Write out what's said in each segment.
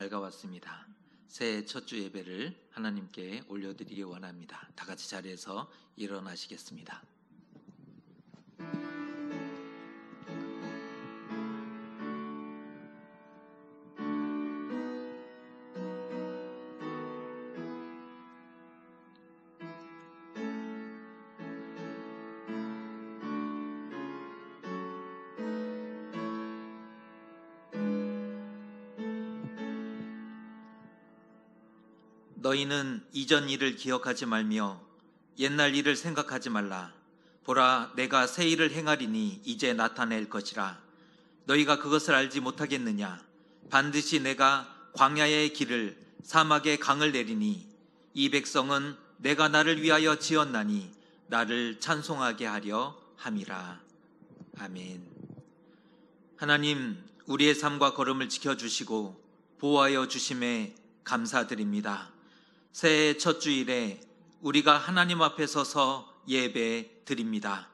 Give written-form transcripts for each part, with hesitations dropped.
밝아왔습니다. 새해 첫 주 예배를 하나님께 올려드리기 원합니다. 다 같이 자리에서 일어나시겠습니다. 너희는 이전 일을 기억하지 말며 옛날 일을 생각하지 말라. 보라, 내가 새 일을 행하리니 이제 나타낼 것이라. 너희가 그것을 알지 못하겠느냐? 반드시 내가 광야의 길을 사막의 강을 내리니 이 백성은 내가 나를 위하여 지었나니 나를 찬송하게 하려 함이라. 아멘. 하나님, 우리의 삶과 걸음을 지켜주시고 보호하여 주심에 감사드립니다. 새해 첫 주일에 우리가 하나님 앞에 서서 예배 드립니다.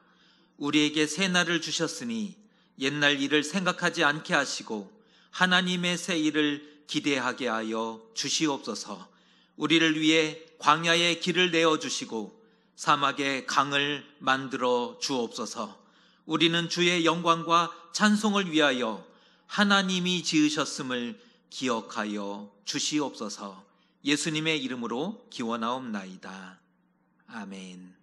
우리에게 새 날을 주셨으니 옛날 일을 생각하지 않게 하시고 하나님의 새 일을 기대하게 하여 주시옵소서. 우리를 위해 광야의 길을 내어주시고 사막의 강을 만들어 주옵소서. 우리는 주의 영광과 찬송을 위하여 하나님이 지으셨음을 기억하여 주시옵소서. 예수님의 이름으로 기원하옵나이다. 아멘.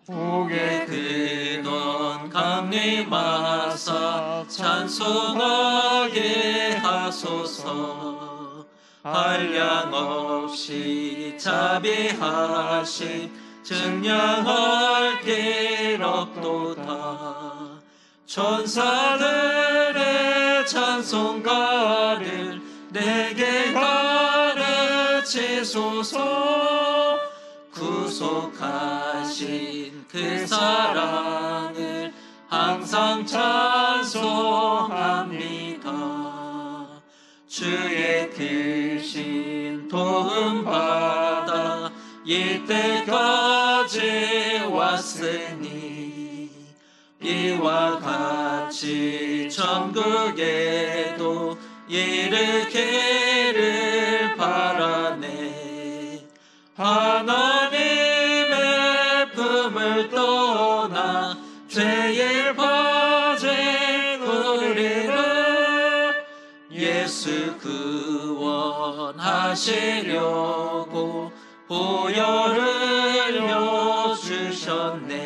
복의 근원 강림하사 찬송하게 하소서. 한량없이 자비하신 증량할 길 없도다. 천사들의 찬송가를 내게 가르치소서. 구속하신 그 사랑을 항상 찬송합니다. 주의 크신 도움 받아 이때까지 왔으니 이와 같이 천국에도 이르기를 바라네. 하나님의 품을 떠나 죄에 빠진 우리를 예수 구원하시려고 보혈을 여주셨네.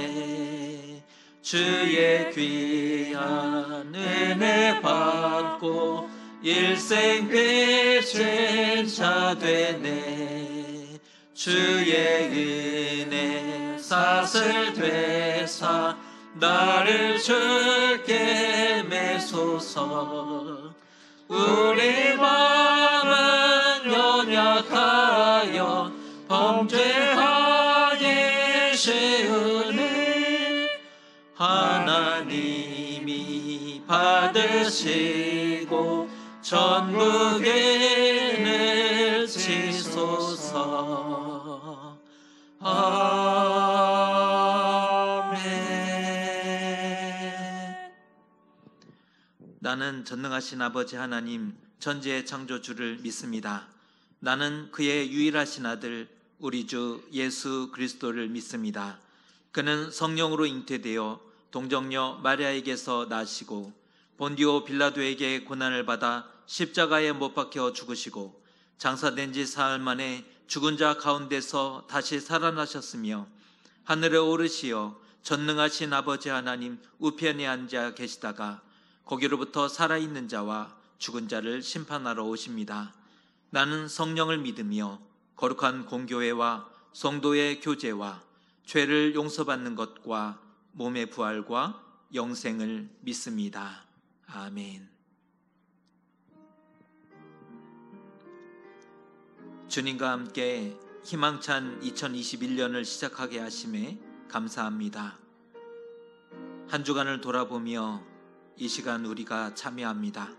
주의 귀한 은혜 받고 일생 빚진 자 되네. 주의 은혜 사슬 되사 나를 주께 매소서. 우리 마음은 연약하여 범죄하기 쉬우니 하나님이 받으시고 천국에 넣으시소서. 아멘. 나는 전능하신 아버지 하나님 천지의 창조주를 믿습니다. 나는 그의 유일하신 아들 우리 주 예수 그리스도를 믿습니다. 그는 성령으로 잉태되어 동정녀 마리아에게서 나시고 본디오 빌라도에게 고난을 받아 십자가에 못 박혀 죽으시고 장사된 지 사흘 만에 죽은 자 가운데서 다시 살아나셨으며 하늘에 오르시어 전능하신 아버지 하나님 우편에 앉아 계시다가 거기로부터 살아있는 자와 죽은 자를 심판하러 오십니다. 나는 성령을 믿으며 거룩한 공교회와 성도의 교제와 죄를 용서받는 것과 몸의 부활과 영생을 믿습니다. 아멘. 주님과 함께 희망찬 2021년을 시작하게 하심에 감사합니다. 한 주간을 돌아보며 이 시간 우리가 참여합니다.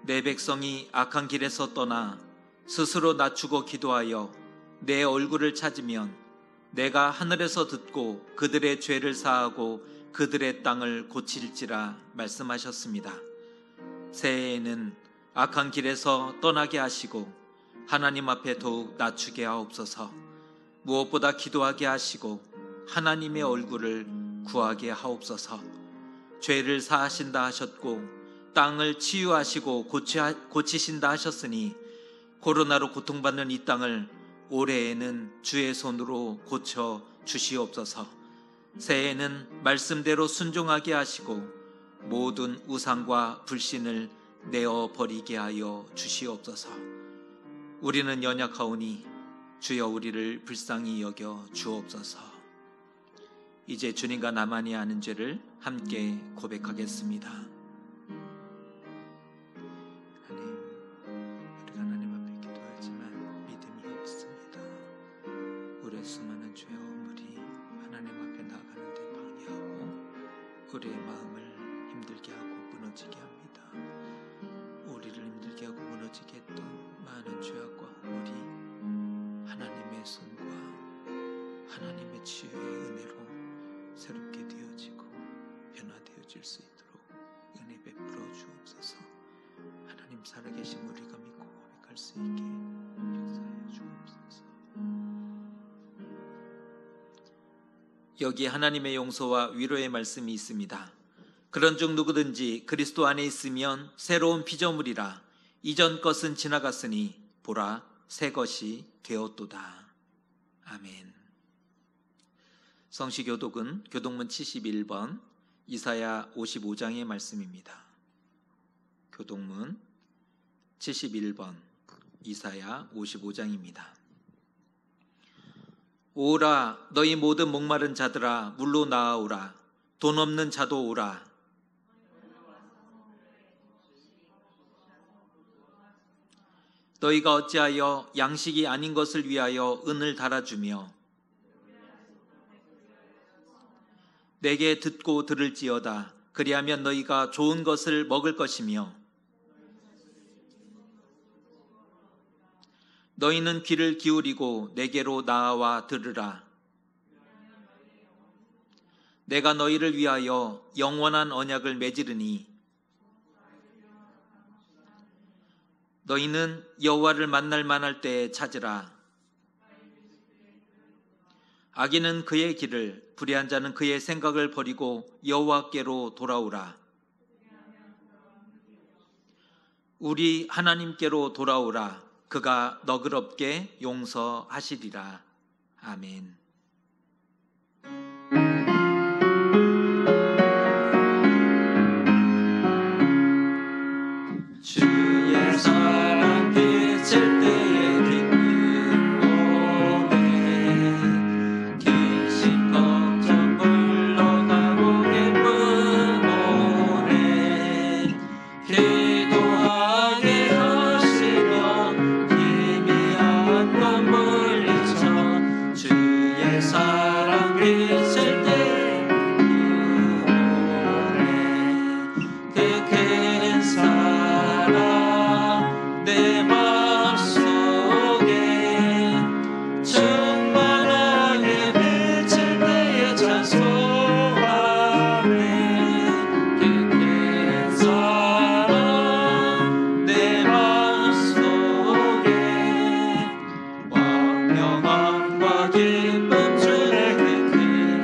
내 백성이 악한 길에서 떠나 스스로 낮추고 기도하여 내 얼굴을 찾으면 내가 하늘에서 듣고 그들의 죄를 사하고 그들의 땅을 고칠지라 말씀하셨습니다. 새해에는 악한 길에서 떠나게 하시고 하나님 앞에 더욱 낮추게 하옵소서. 무엇보다 기도하게 하시고 하나님의 얼굴을 구하게 하옵소서. 죄를 사하신다 하셨고 땅을 치유하시고 고치신다 하셨으니 코로나로 고통받는 이 땅을 올해에는 주의 손으로 고쳐 주시옵소서. 새해에는 말씀대로 순종하게 하시고 모든 우상과 불신을 내어버리게 하여 주시옵소서. 우리는 연약하오니 주여 우리를 불쌍히 여겨 주옵소서. 이제 주님과 나만이 아는 죄를 함께 고백하겠습니다. 하나님, 우리가 하나님 앞에 기도하지만 믿음이 없습니다. 우리의 수많은 죄와 허물이 하나님 앞에 나가는 데 방해하고 우리의 마음을 힘들게 하고 무너지게 합니다. 우리를 힘들게 하고 무너지게 했던 많은 죄악과 허물이 하나님의 손과 하나님의 치유의 은혜로 새롭게 되어지고 변화되어질 수 있도록 은혜 베풀어 주옵소서. 하나님 살아계신 우리가 믿고 고백할 수 있게 역사해 주옵소서. 여기 하나님의 용서와 위로의 말씀이 있습니다. 그런즉 누구든지 그리스도 안에 있으면 새로운 피조물이라. 이전 것은 지나갔으니 보라 새 것이 되었도다. 아멘. 성시교독은 교독문 71번 이사야 55장의 말씀입니다. 교독문 71번 이사야 55장입니다. 오라 너희 모든 목마른 자들아 물로 나아오라. 돈 없는 자도 오라. 너희가 어찌하여 양식이 아닌 것을 위하여 은을 달아주며 내게 듣고 들을지어다. 그리하면 너희가 좋은 것을 먹을 것이며 너희는 귀를 기울이고 내게로 나아와 들으라. 내가 너희를 위하여 영원한 언약을 맺으리니 너희는 여호와를 만날 만할 때에 찾으라. 악인은 그의 길을, 불의한 자는 그의 생각을 버리고 여호와께로 돌아오라. 우리 하나님께로 돌아오라. 그가 너그럽게 용서하시리라. 아멘. 주의 사랑 비칠 때에 기쁨 오네. 근심 걱정 물러가고 기쁨 오네. 기도하게 하시며 희미한 것 물리쳐 주의 사랑 비칠 때에 기쁨 오네. 그 큰 사랑 내 맘속에 충만하게 비칠 때에 찬송하네. 그 큰 사랑 내 맘속에 왕명함과 기쁨 주의 그 큰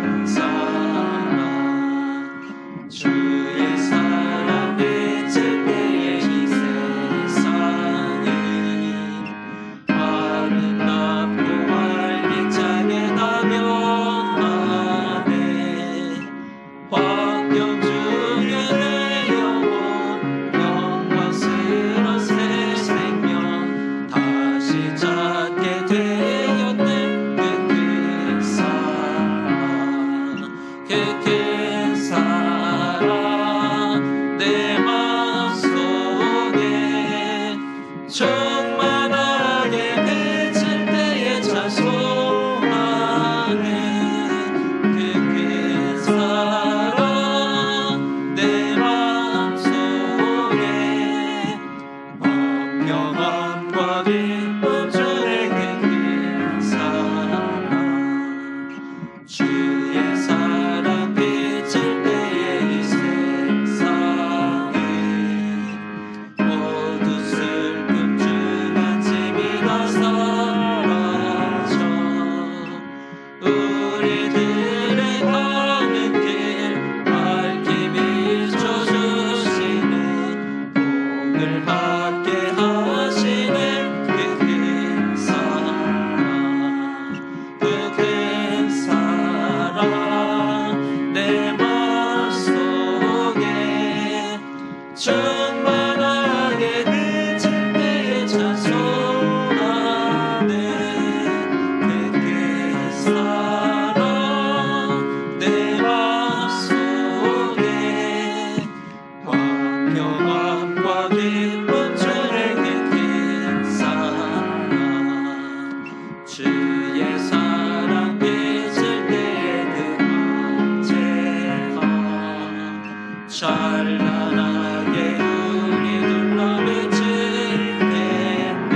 찬란하게 우리 둘러 비칠 텐데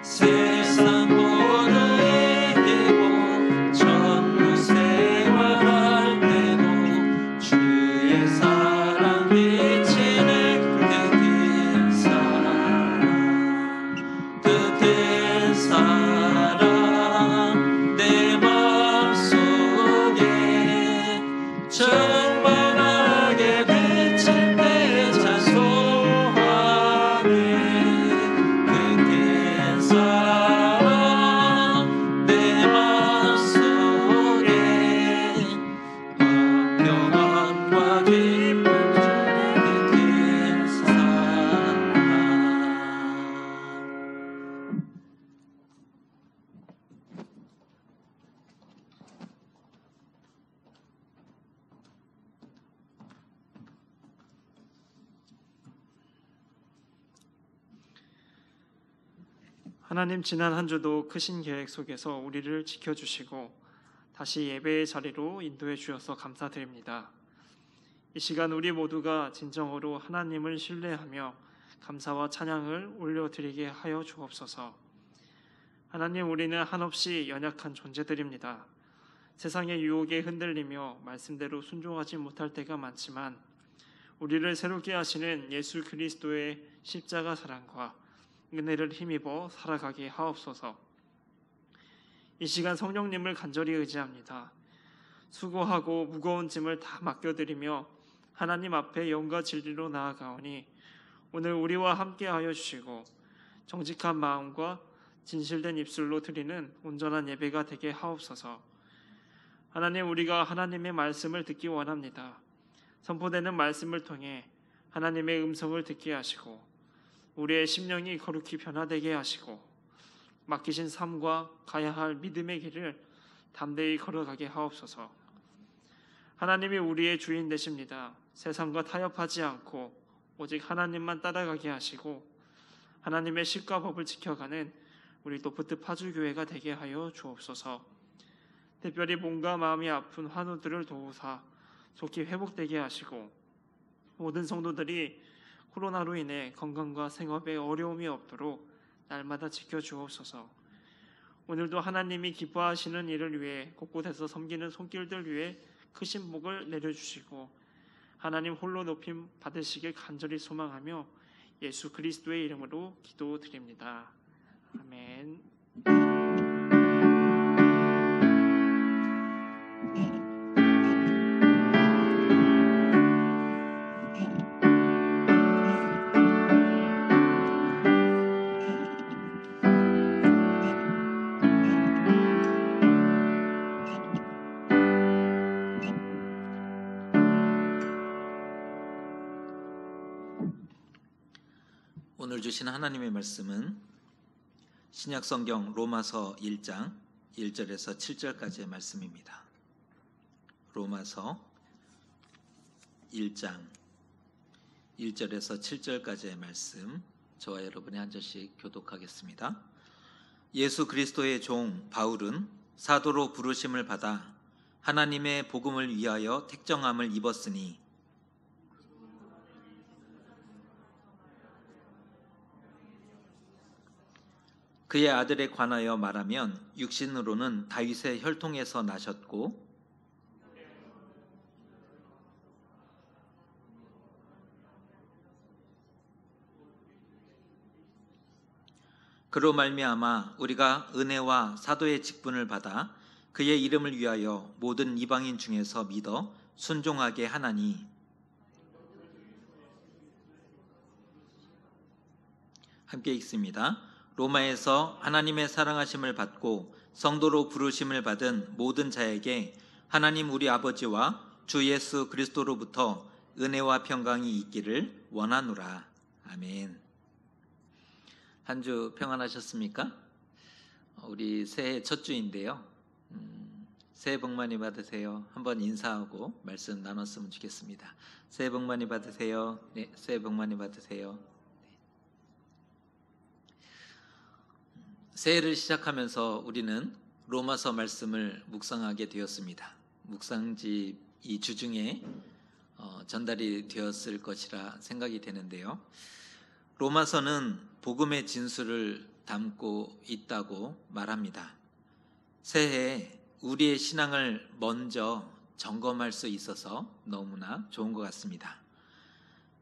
세상 모두에게 복 천국 생활할 때도 주의 사랑 비치는 뜻된 사랑 내 마음속에 충만하게 비칠 때 찬송하네 뜻된 사랑 내 마음속에 평안과 기쁨 주는 뜻된 사랑. 하나님, 지난 한 주도 크신 계획 속에서 우리를 지켜주시고 다시 예배의 자리로 인도해 주셔서 감사드립니다. 이 시간 우리 모두가 진정으로 하나님을 신뢰하며 감사와 찬양을 올려드리게 하여 주옵소서. 하나님, 우리는 한없이 연약한 존재들입니다. 세상의 유혹에 흔들리며 말씀대로 순종하지 못할 때가 많지만 우리를 새롭게 하시는 예수 그리스도의 십자가 사랑과 은혜를 힘입어 살아가게 하옵소서. 이 시간 성령님을 간절히 의지합니다. 수고하고 무거운 짐을 다 맡겨드리며 하나님 앞에 영과 진리로 나아가오니 오늘 우리와 함께하여 주시고 정직한 마음과 진실된 입술로 드리는 온전한 예배가 되게 하옵소서. 하나님, 우리가 하나님의 말씀을 듣기 원합니다. 선포되는 말씀을 통해 하나님의 음성을 듣게 하시고 우리의 심령이 거룩히 변화되게 하시고 맡기신 삶과 가야 할 믿음의 길을 담대히 걸어가게 하옵소서. 하나님이 우리의 주인 되십니다. 세상과 타협하지 않고 오직 하나님만 따라가게 하시고 하나님의 십과 법을 지켜가는 우리 노프트 파주교회가 되게 하여 주옵소서. 특별히 몸과 마음이 아픈 환우들을 도우사 속히 회복되게 하시고 모든 성도들이 코로나로 인해 건강과 생업에 어려움이 없도록 날마다 지켜주옵소서. 오늘도 하나님이 기뻐하시는 일을 위해 곳곳에서 섬기는 손길들 위해 크신 복을 내려주시고 하나님 홀로 높임 받으시길 간절히 소망하며 예수 그리스도의 이름으로 기도드립니다. 아멘. 오늘 주신 하나님의 말씀은 신약성경 로마서 1장 1절에서 7절까지의 말씀입니다. 로마서 1장 1절에서 7절까지의 말씀, 저와 여러분이 한 절씩 교독하겠습니다. 예수 그리스도의 종 바울은 사도로 부르심을 받아 하나님의 복음을 위하여 택정함을 입었으니 그의 아들에 관하여 말하면 육신으로는 다윗의 혈통에서 나셨고 그로 말미암아 우리가 은혜와 사도의 직분을 받아 그의 이름을 위하여 모든 이방인 중에서 믿어 순종하게 하나니 함께 읽습니다. 로마에서 하나님의 사랑하심을 받고 성도로 부르심을 받은 모든 자에게 하나님 우리 아버지와 주 예수 그리스도로부터 은혜와 평강이 있기를 원하노라. 아멘. 한 주 평안하셨습니까? 우리 새해 첫 주인데요. 새해 복 많이 받으세요. 한번 인사하고 말씀 나눴으면 좋겠습니다. 새해 복 많이 받으세요. 네, 새해 복 많이 받으세요. 새해를 시작하면서 우리는 로마서 말씀을 묵상하게 되었습니다. 묵상집 이 주중에 전달이 되었을 것이라 생각이 되는데요. 로마서는 복음의 진수를 담고 있다고 말합니다. 새해에 우리의 신앙을 먼저 점검할 수 있어서 너무나 좋은 것 같습니다.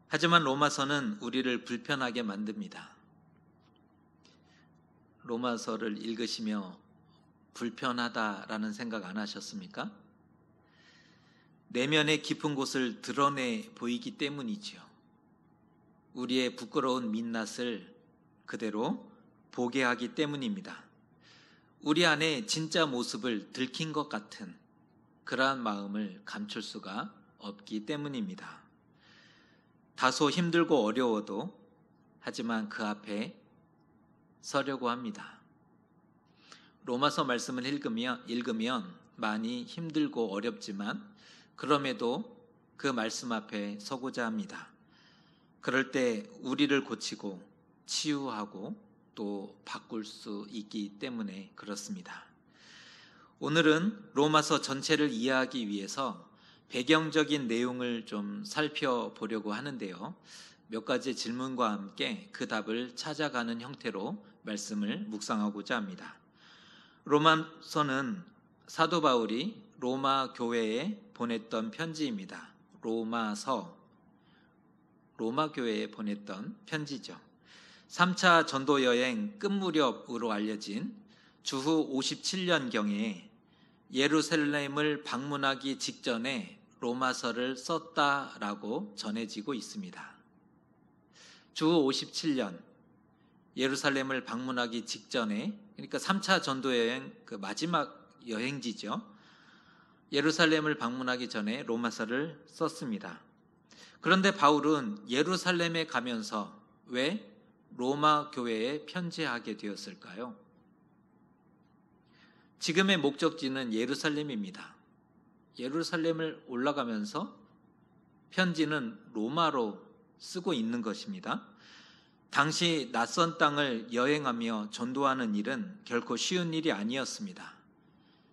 하지만 로마서는 우리를 불편하게 만듭니다. 로마서를 읽으시며 불편하다라는 생각 안 하셨습니까? 내면의 깊은 곳을 드러내 보이기 때문이지요. 우리의 부끄러운 민낯을 그대로 보게 하기 때문입니다. 우리 안에 진짜 모습을 들킨 것 같은 그러한 마음을 감출 수가 없기 때문입니다. 다소 힘들고 어려워도 하지만 그 앞에 서려고 합니다. 로마서 말씀을 읽으면 많이 힘들고 어렵지만 그럼에도 그 말씀 앞에 서고자 합니다. 그럴 때 우리를 고치고 치유하고 또 바꿀 수 있기 때문에 그렇습니다. 오늘은 로마서 전체를 이해하기 위해서 배경적인 내용을 좀 살펴보려고 하는데요. 몇 가지 질문과 함께 그 답을 찾아가는 형태로 말씀을 묵상하고자 합니다. 로마서는 사도 바울이 로마 교회에 보냈던 편지입니다. 로마서, 로마 교회에 보냈던 편지죠. 3차 전도 여행 끝 무렵으로 알려진 주후 57년경에 예루살렘을 방문하기 직전에 로마서를 썼다라고 전해지고 있습니다. 주후 57년 예루살렘을 방문하기 직전에, 그러니까 3차 전도 여행 그 마지막 여행지죠. 예루살렘을 방문하기 전에 로마서를 썼습니다. 그런데 바울은 예루살렘에 가면서 왜 로마 교회에 편지하게 되었을까요? 지금의 목적지는 예루살렘입니다. 예루살렘을 올라가면서 편지는 로마로 쓰고 있는 것입니다. 당시 낯선 땅을 여행하며 전도하는 일은 결코 쉬운 일이 아니었습니다.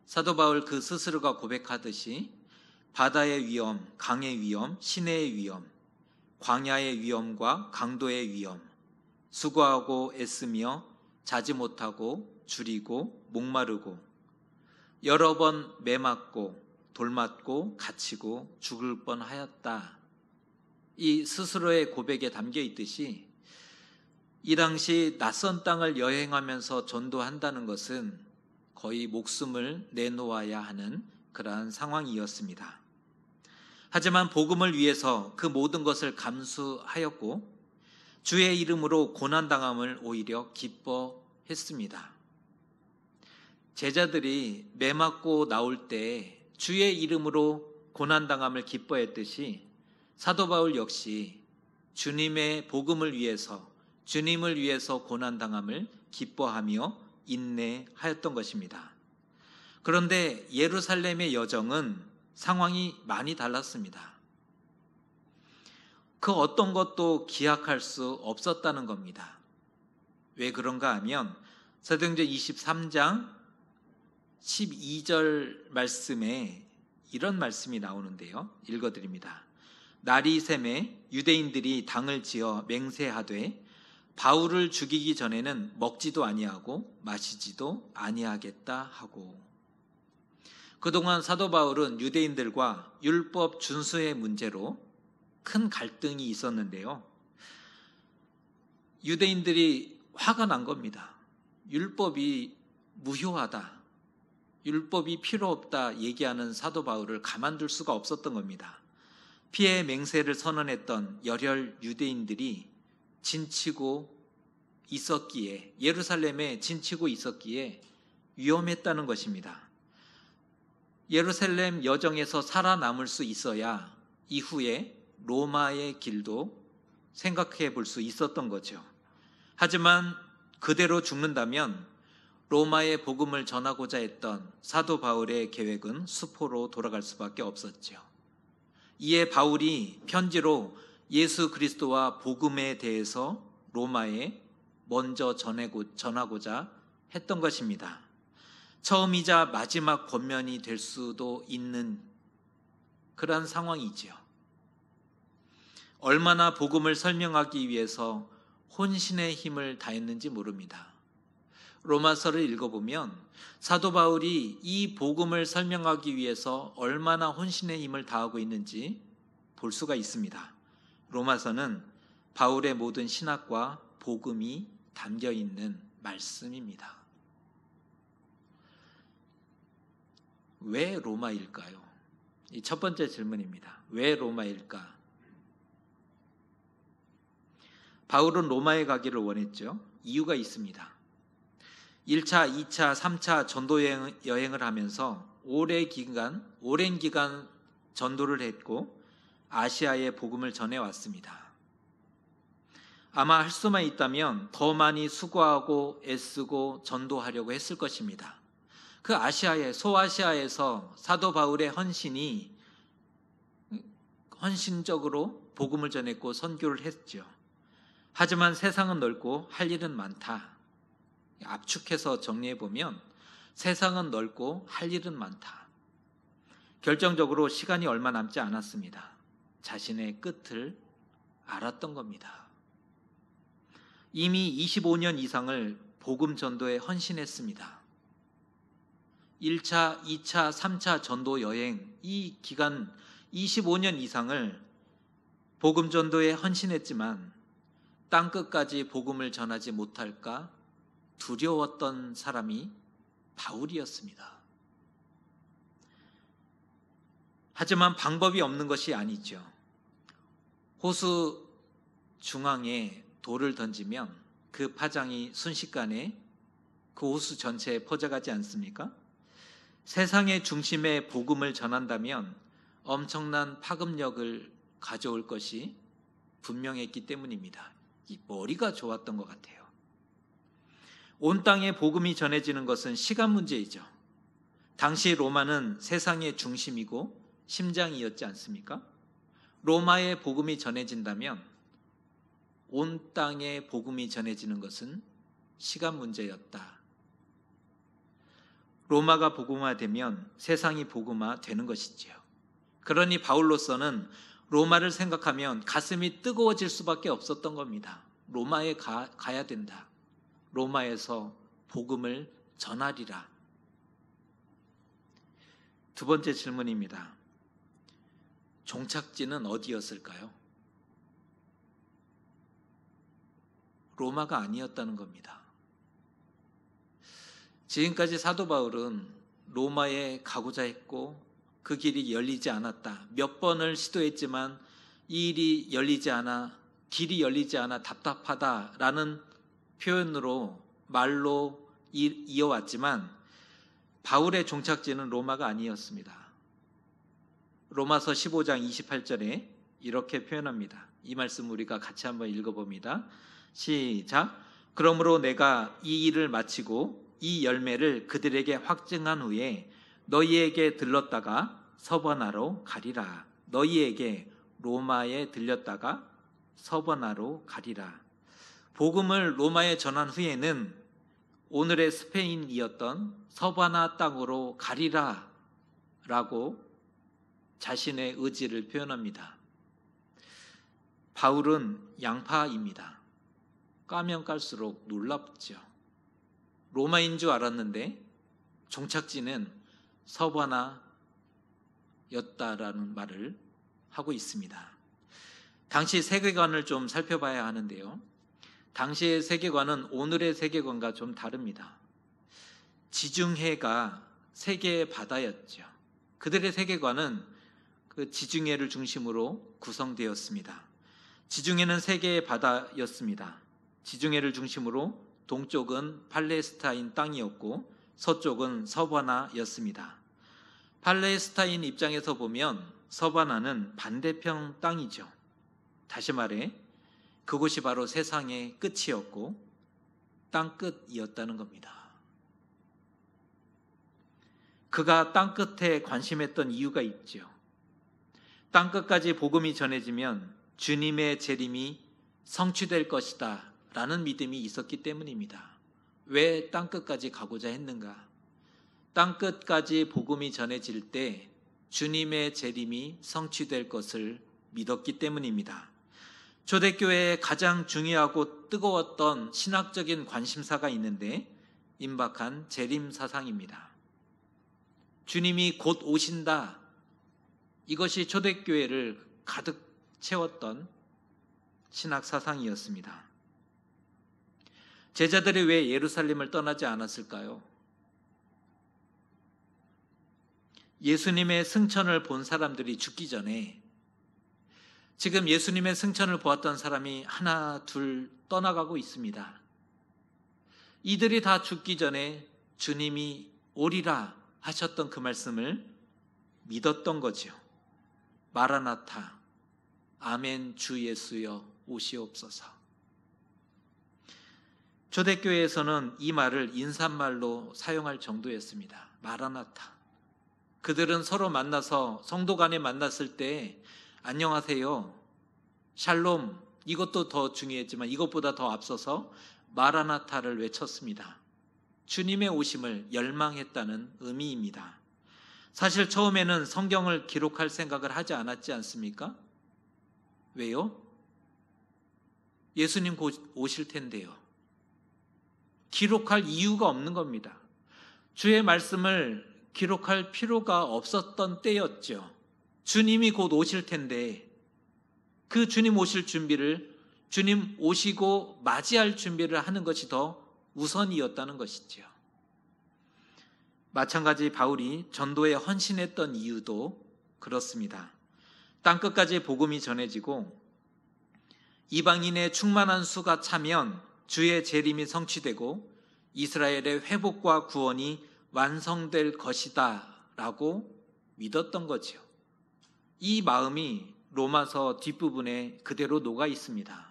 사도 바울 그 스스로가 고백하듯이 바다의 위험, 강의 위험, 시내의 위험, 광야의 위험과 강도의 위험, 수고하고 애쓰며 자지 못하고 줄이고 목마르고 여러 번 매맞고 돌맞고 갇히고 죽을 뻔하였다. 이 스스로의 고백에 담겨 있듯이 이 당시 낯선 땅을 여행하면서 전도한다는 것은 거의 목숨을 내놓아야 하는 그러한 상황이었습니다. 하지만 복음을 위해서 그 모든 것을 감수하였고 주의 이름으로 고난당함을 오히려 기뻐했습니다. 제자들이 매맞고 나올 때 주의 이름으로 고난당함을 기뻐했듯이 사도 바울 역시 주님의 복음을 위해서, 주님을 위해서 고난당함을 기뻐하며 인내하였던 것입니다. 그런데 예루살렘의 여정은 상황이 많이 달랐습니다. 그 어떤 것도 기약할 수 없었다는 겁니다. 왜 그런가 하면 사도행전 23장 12절 말씀에 이런 말씀이 나오는데요. 읽어드립니다. 날이 새매 유대인들이 당을 지어 맹세하되 바울을 죽이기 전에는 먹지도 아니하고 마시지도 아니하겠다 하고. 그동안 사도 바울은 유대인들과 율법 준수의 문제로 큰 갈등이 있었는데요. 유대인들이 화가 난 겁니다. 율법이 무효하다, 율법이 필요 없다 얘기하는 사도 바울을 가만둘 수가 없었던 겁니다. 피해 맹세를 선언했던 열혈 유대인들이 진치고 있었기에, 예루살렘에 진치고 있었기에 위험했다는 것입니다. 예루살렘 여정에서 살아남을 수 있어야 이후에 로마의 길도 생각해 볼 수 있었던 거죠. 하지만 그대로 죽는다면 로마의 복음을 전하고자 했던 사도 바울의 계획은 수포로 돌아갈 수밖에 없었죠. 이에 바울이 편지로 예수 그리스도와 복음에 대해서 로마에 먼저 전하고자 했던 것입니다. 처음이자 마지막 권면이 될 수도 있는 그러한 상황이지요. 얼마나 복음을 설명하기 위해서 혼신의 힘을 다했는지 모릅니다. 로마서를 읽어보면 사도 바울이 이 복음을 설명하기 위해서 얼마나 혼신의 힘을 다하고 있는지 볼 수가 있습니다. 로마서는 바울의 모든 신학과 복음이 담겨 있는 말씀입니다. 왜 로마일까요? 이 첫 번째 질문입니다. 왜 로마일까? 바울은 로마에 가기를 원했죠. 이유가 있습니다. 1차, 2차, 3차 전도 여행을 하면서 오랜 기간 전도를 했고 아시아에 복음을 전해왔습니다. 아마 할 수만 있다면 더 많이 수고하고 애쓰고 전도하려고 했을 것입니다. 그 소아시아에서 사도 바울의 헌신적으로 복음을 전했고 선교를 했죠. 하지만 세상은 넓고 할 일은 많다. 압축해서 정리해보면 세상은 넓고 할 일은 많다. 결정적으로 시간이 얼마 남지 않았습니다. 자신의 끝을 알았던 겁니다. 이미 25년 이상을 복음 전도에 헌신했습니다. 1차, 2차, 3차 전도 여행, 이 기간 25년 이상을 복음 전도에 헌신했지만 땅끝까지 복음을 전하지 못할까 두려웠던 사람이 바울이었습니다. 하지만 방법이 없는 것이 아니죠. 호수 중앙에 돌을 던지면 그 파장이 순식간에 그 호수 전체에 퍼져가지 않습니까? 세상의 중심에 복음을 전한다면 엄청난 파급력을 가져올 것이 분명했기 때문입니다. 이 머리가 좋았던 것 같아요. 온 땅에 복음이 전해지는 것은 시간 문제이죠. 당시 로마는 세상의 중심이고 심장이었지 않습니까? 로마에 복음이 전해진다면 온 땅에 복음이 전해지는 것은 시간 문제였다. 로마가 복음화되면 세상이 복음화되는 것이지요. 그러니 바울로서는 로마를 생각하면 가슴이 뜨거워질 수밖에 없었던 겁니다. 로마에 가야 된다. 로마에서 복음을 전하리라. 두 번째 질문입니다. 종착지는 어디였을까요? 로마가 아니었다는 겁니다. 지금까지 사도 바울은 로마에 가고자 했고 그 길이 열리지 않았다. 몇 번을 시도했지만 이 길이 열리지 않아 답답하다라는 표현으로 말로 이어왔지만 바울의 종착지는 로마가 아니었습니다. 로마서 15장 28절에 이렇게 표현합니다. 이 말씀 우리가 같이 한번 읽어봅니다. 시작. 그러므로 내가 이 일을 마치고 이 열매를 그들에게 확증한 후에 너희에게 들렀다가 서버나로 가리라. 너희에게 로마에 들렸다가 서버나로 가리라. 복음을 로마에 전한 후에는 오늘의 스페인이었던 서바나 땅으로 가리라 라고 자신의 의지를 표현합니다. 바울은 양파입니다. 까면 깔수록 놀랍죠. 로마인 줄 알았는데 종착지는 서바나였다라는 말을 하고 있습니다. 당시 세계관을 좀 살펴봐야 하는데요. 당시의 세계관은 오늘의 세계관과 좀 다릅니다. 지중해가 세계의 바다였죠. 그들의 세계관은 그 지중해를 중심으로 구성되었습니다. 지중해는 세계의 바다였습니다. 지중해를 중심으로 동쪽은 팔레스타인 땅이었고 서쪽은 서바나였습니다. 팔레스타인 입장에서 보면 서바나는 반대편 땅이죠. 다시 말해 그곳이 바로 세상의 끝이었고 땅끝이었다는 겁니다. 그가 땅끝에 관심했던 이유가 있죠. 땅끝까지 복음이 전해지면 주님의 재림이 성취될 것이다 라는 믿음이 있었기 때문입니다. 왜 땅끝까지 가고자 했는가? 땅끝까지 복음이 전해질 때 주님의 재림이 성취될 것을 믿었기 때문입니다. 초대교회에 가장 중요하고 뜨거웠던 신학적인 관심사가 있는데 임박한 재림 사상입니다. 주님이 곧 오신다. 이것이 초대교회를 가득 채웠던 신학 사상이었습니다. 제자들이 왜 예루살렘을 떠나지 않았을까요? 예수님의 승천을 본 사람들이 죽기 전에 지금 예수님의 승천을 보았던 사람이 하나, 둘 떠나가고 있습니다. 이들이 다 죽기 전에 주님이 오리라 하셨던 그 말씀을 믿었던 거죠. 마라나타, 아멘 주 예수여 오시옵소서. 초대교회에서는 이 말을 인사말로 사용할 정도였습니다. 마라나타. 그들은 서로 만나서 성도 간에 만났을 때 안녕하세요, 샬롬, 이것도 더 중요했지만 이것보다 더 앞서서 마라나타를 외쳤습니다. 주님의 오심을 열망했다는 의미입니다. 사실 처음에는 성경을 기록할 생각을 하지 않았지 않습니까? 왜요? 예수님 곧 오실 텐데요. 기록할 이유가 없는 겁니다. 주의 말씀을 기록할 필요가 없었던 때였죠. 주님이 곧 오실 텐데 그 주님 오실 준비를, 주님 오시고 맞이할 준비를 하는 것이 더 우선이었다는 것이죠. 마찬가지 바울이 전도에 헌신했던 이유도 그렇습니다. 땅끝까지 복음이 전해지고 이방인의 충만한 수가 차면 주의 재림이 성취되고 이스라엘의 회복과 구원이 완성될 것이다 라고 믿었던 거죠. 이 마음이 로마서 뒷부분에 그대로 녹아 있습니다.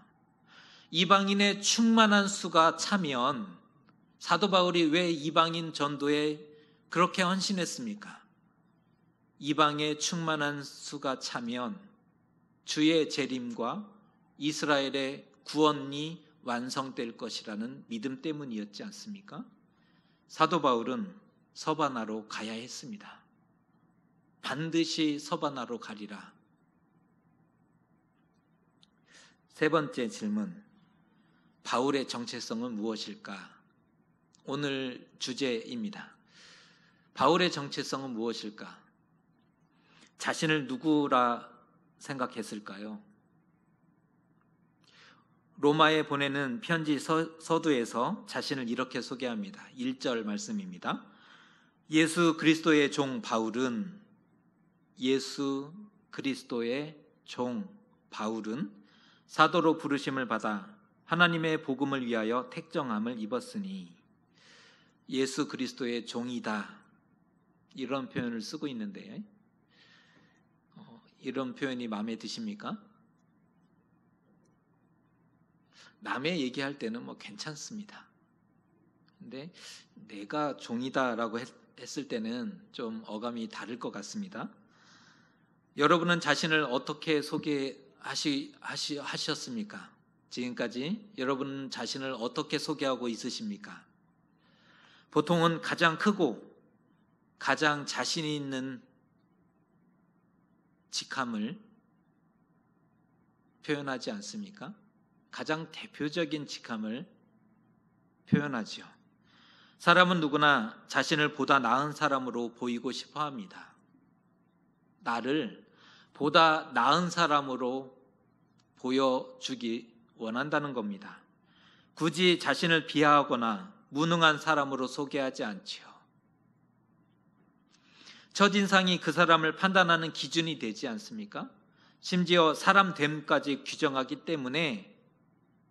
이방인의 충만한 수가 차면 사도 바울이 왜 이방인 전도에 그렇게 헌신했습니까? 이방의 충만한 수가 차면 주의 재림과 이스라엘의 구원이 완성될 것이라는 믿음 때문이었지 않습니까? 사도 바울은 서바나로 가야 했습니다. 반드시 서바나로 가리라. 세 번째 질문, 바울의 정체성은 무엇일까? 오늘 주제입니다. 바울의 정체성은 무엇일까? 자신을 누구라 생각했을까요? 로마에 보내는 편지 서두에서 자신을 이렇게 소개합니다. 1절 말씀입니다. 예수 그리스도의 종 바울은, 예수 그리스도의 종 바울은 사도로 부르심을 받아 하나님의 복음을 위하여 택정함을 입었으니, 예수 그리스도의 종이다, 이런 표현을 쓰고 있는데 이런 표현이 마음에 드십니까? 남의 얘기할 때는 뭐 괜찮습니다. 근데 내가 종이다라고 했을 때는 좀 어감이 다를 것 같습니다. 여러분은 자신을 어떻게 소개하셨습니까? 지금까지 여러분 자신을 어떻게 소개하고 있으십니까? 보통은 가장 크고 가장 자신 있는 직함을 표현하지 않습니까? 가장 대표적인 직함을 표현하죠. 사람은 누구나 자신을 보다 나은 사람으로 보이고 싶어 합니다. 나를 보다 나은 사람으로 보여주기 원한다는 겁니다. 굳이 자신을 비하하거나 무능한 사람으로 소개하지 않지요. 첫인상이 그 사람을 판단하는 기준이 되지 않습니까? 심지어 사람됨까지 규정하기 때문에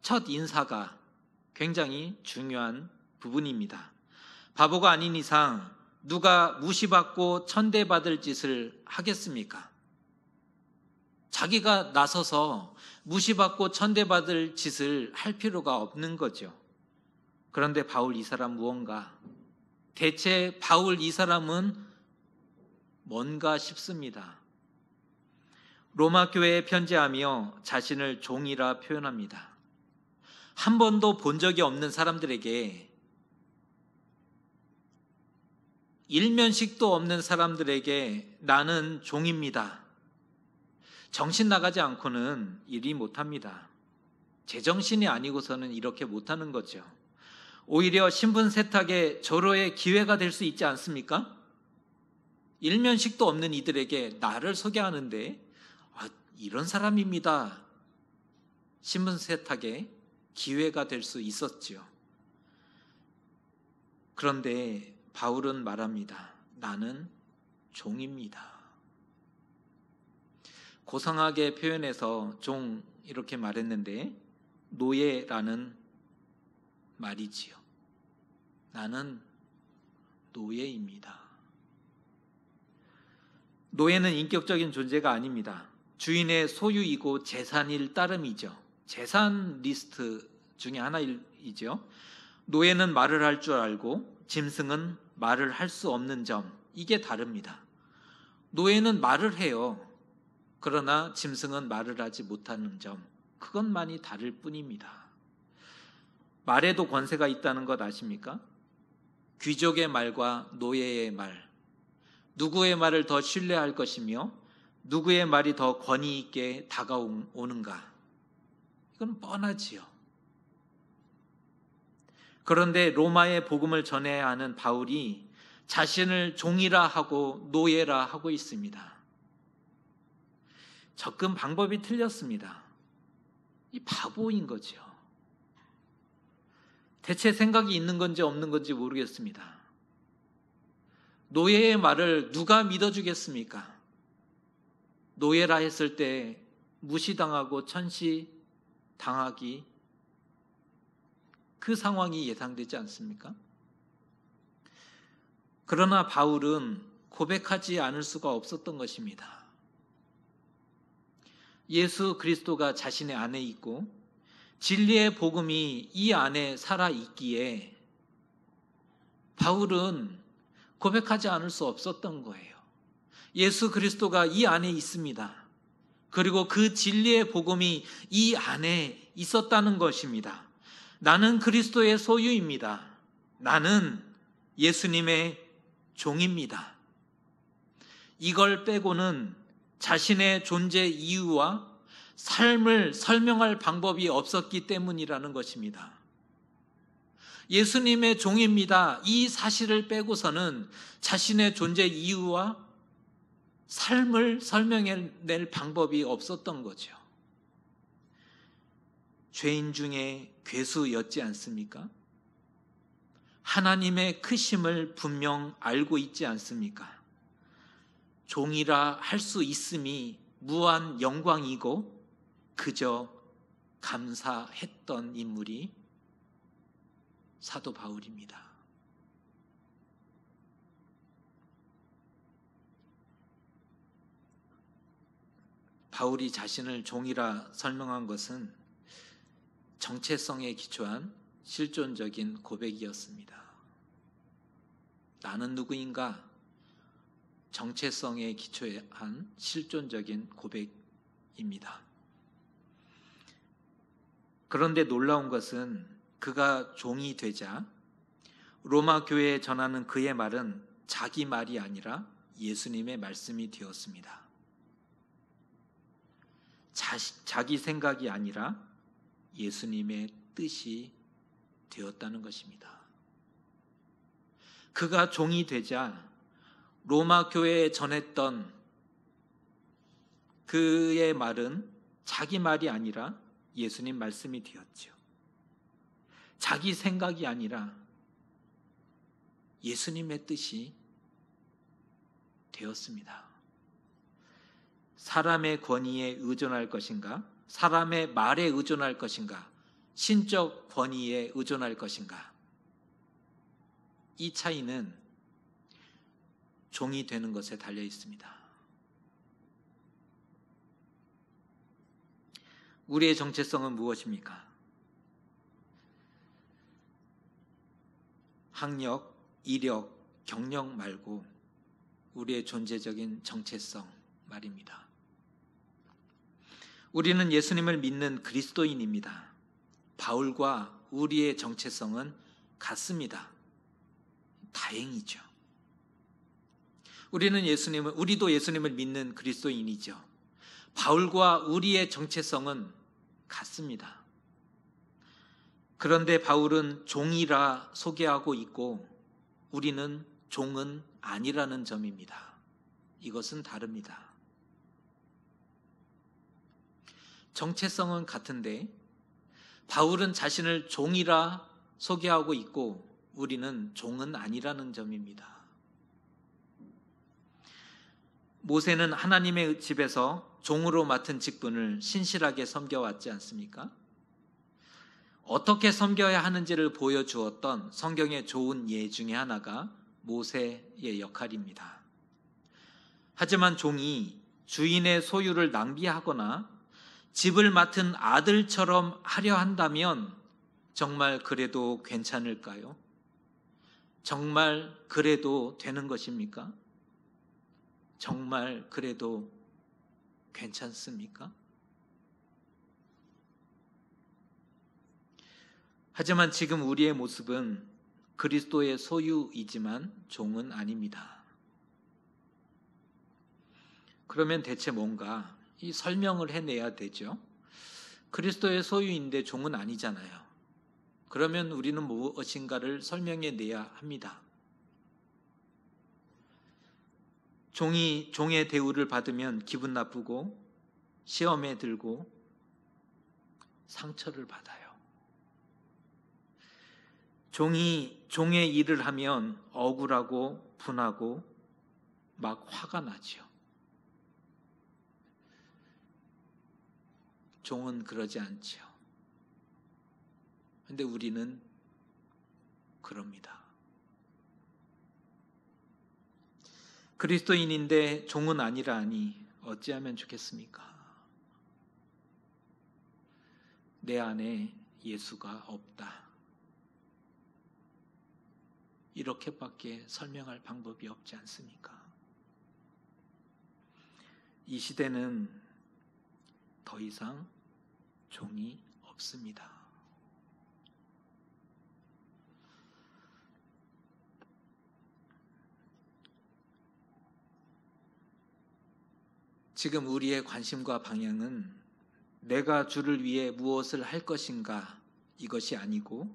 첫 인사가 굉장히 중요한 부분입니다. 바보가 아닌 이상 누가 무시받고 천대받을 짓을 하겠습니까? 자기가 나서서 무시받고 천대받을 짓을 할 필요가 없는 거죠. 그런데 바울 이 사람 무언가, 대체 바울 이 사람은 뭔가 싶습니다. 로마 교회에 편지하며 자신을 종이라 표현합니다. 한 번도 본 적이 없는 사람들에게, 일면식도 없는 사람들에게 나는 종입니다, 정신 나가지 않고는 일이 못합니다. 제정신이 아니고서는 이렇게 못하는 거죠. 오히려 신분 세탁의 절호의 기회가 될 수 있지 않습니까? 일면식도 없는 이들에게 나를 소개하는데 이런 사람입니다. 신분 세탁의 기회가 될 수 있었지요. 그런데 바울은 말합니다. 나는 종입니다. 고상하게 표현해서 종 이렇게 말했는데 노예라는 말이지요. 나는 노예입니다. 노예는 인격적인 존재가 아닙니다. 주인의 소유이고 재산일 따름이죠. 재산 리스트 중에 하나이죠. 노예는 말을 할 줄 알고 짐승은 말을 할 수 없는 점, 이게 다릅니다. 노예는 말을 해요. 그러나 짐승은 말을 하지 못하는 점, 그것만이 다를 뿐입니다. 말에도 권세가 있다는 것 아십니까? 귀족의 말과 노예의 말, 누구의 말을 더 신뢰할 것이며 누구의 말이 더 권위 있게 다가오는가, 이건 뻔하지요. 그런데 로마의 복음을 전해야 하는 바울이 자신을 종이라 하고 노예라 하고 있습니다. 접근 방법이 틀렸습니다. 이 바보인 거죠. 대체 생각이 있는 건지 없는 건지 모르겠습니다. 노예의 말을 누가 믿어주겠습니까? 노예라 했을 때 무시당하고 천시당하기, 그 상황이 예상되지 않습니까? 그러나 바울은 고백하지 않을 수가 없었던 것입니다. 예수 그리스도가 자신의 안에 있고 진리의 복음이 이 안에 살아있기에 바울은 고백하지 않을 수 없었던 거예요. 예수 그리스도가 이 안에 있습니다. 그리고 그 진리의 복음이 이 안에 있었다는 것입니다. 나는 그리스도의 소유입니다. 나는 예수님의 종입니다. 이걸 빼고는 자신의 존재 이유와 삶을 설명할 방법이 없었기 때문이라는 것입니다. 예수님의 종입니다. 이 사실을 빼고서는 자신의 존재 이유와 삶을 설명해낼 방법이 없었던 거죠. 죄인 중에 괴수였지 않습니까? 하나님의 크심을 분명 알고 있지 않습니까? 종이라 할 수 있음이 무한 영광이고 그저 감사했던 인물이 사도 바울입니다. 바울이 자신을 종이라 설명한 것은 정체성에 기초한 실존적인 고백이었습니다. 나는 누구인가? 정체성에 기초한 실존적인 고백입니다. 그런데 놀라운 것은 그가 종이 되자 로마 교회에 전하는 그의 말은 자기 말이 아니라 예수님의 말씀이 되었습니다. 자기 생각이 아니라 예수님의 뜻이 되었다는 것입니다. 그가 종이 되자 로마 교회에 전했던 그의 말은 자기 말이 아니라 예수님 말씀이 되었죠. 자기 생각이 아니라 예수님의 뜻이 되었습니다. 사람의 권위에 의존할 것인가? 사람의 말에 의존할 것인가? 신적 권위에 의존할 것인가? 이 차이는 종이 되는 것에 달려 있습니다. 우리의 정체성은 무엇입니까? 학력, 이력, 경력 말고 우리의 존재적인 정체성 말입니다. 우리는 예수님을 믿는 그리스도인입니다. 바울과 우리의 정체성은 같습니다. 다행이죠. 우리도 예수님을 믿는 그리스도인이죠. 바울과 우리의 정체성은 같습니다. 그런데 바울은 종이라 소개하고 있고 우리는 종은 아니라는 점입니다. 이것은 다릅니다. 정체성은 같은데 바울은 자신을 종이라 소개하고 있고 우리는 종은 아니라는 점입니다. 모세는 하나님의 집에서 종으로 맡은 직분을 신실하게 섬겨왔지 않습니까? 어떻게 섬겨야 하는지를 보여주었던 성경의 좋은 예 중에 하나가 모세의 역할입니다. 하지만 종이 주인의 소유를 낭비하거나 집을 맡은 아들처럼 하려 한다면 정말 그래도 괜찮을까요? 정말 그래도 되는 것입니까? 정말 그래도 괜찮습니까? 하지만 지금 우리의 모습은 그리스도의 소유이지만 종은 아닙니다. 그러면 대체 뭔가 이 설명을 해내야 되죠. 그리스도의 소유인데 종은 아니잖아요. 그러면 우리는 무엇인가를 설명해 내야 합니다. 종의 대우를 받으면 기분 나쁘고 시험에 들고 상처를 받아요. 종의 일을 하면 억울하고 분하고 막 화가 나죠. 종은 그러지 않죠. 그런데 우리는 그럽니다. 그리스도인인데 종은 아니라 하니 어찌하면 좋겠습니까? 내 안에 예수가 없다. 이렇게밖에 설명할 방법이 없지 않습니까? 이 시대는 더 이상 종이 없습니다. 지금 우리의 관심과 방향은 내가 주를 위해 무엇을 할 것인가 이것이 아니고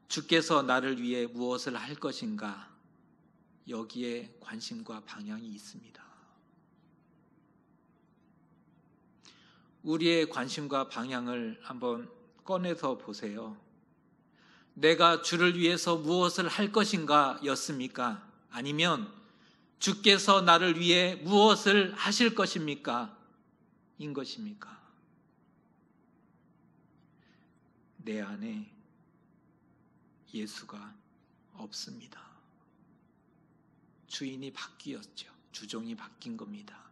주께서 나를 위해 무엇을 할 것인가 여기에 관심과 방향이 있습니다. 우리의 관심과 방향을 한번 꺼내서 보세요. 내가 주를 위해서 무엇을 할 것인가 였습니까? 아니면 주께서 나를 위해 무엇을 하실 것입니까? 인 것입니까? 내 안에 예수가 없습니다. 주인이 바뀌었죠. 주종이 바뀐 겁니다.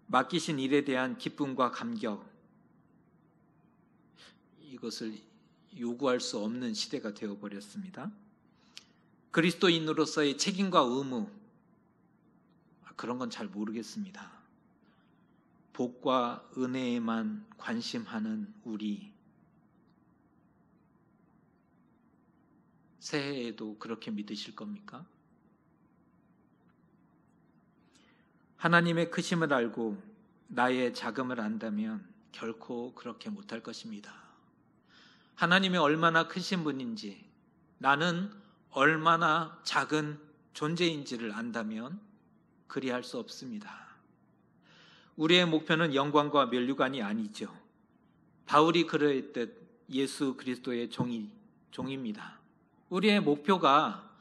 맡기신 일에 대한 기쁨과 감격, 이것을 요구할 수 없는 시대가 되어버렸습니다. 그리스도인으로서의 책임과 의무, 그런 건 잘 모르겠습니다. 복과 은혜에만 관심하는 우리, 새해에도 그렇게 믿으실 겁니까? 하나님의 크심을 알고 나의 작음을 안다면 결코 그렇게 못할 것입니다. 하나님이 얼마나 크신 분인지, 나는 얼마나 작은 존재인지를 안다면 그리할 수 없습니다. 우리의 목표는 영광과 면류관이 아니죠. 바울이 그러했듯 예수 그리스도의 종입니다. 우리의 목표가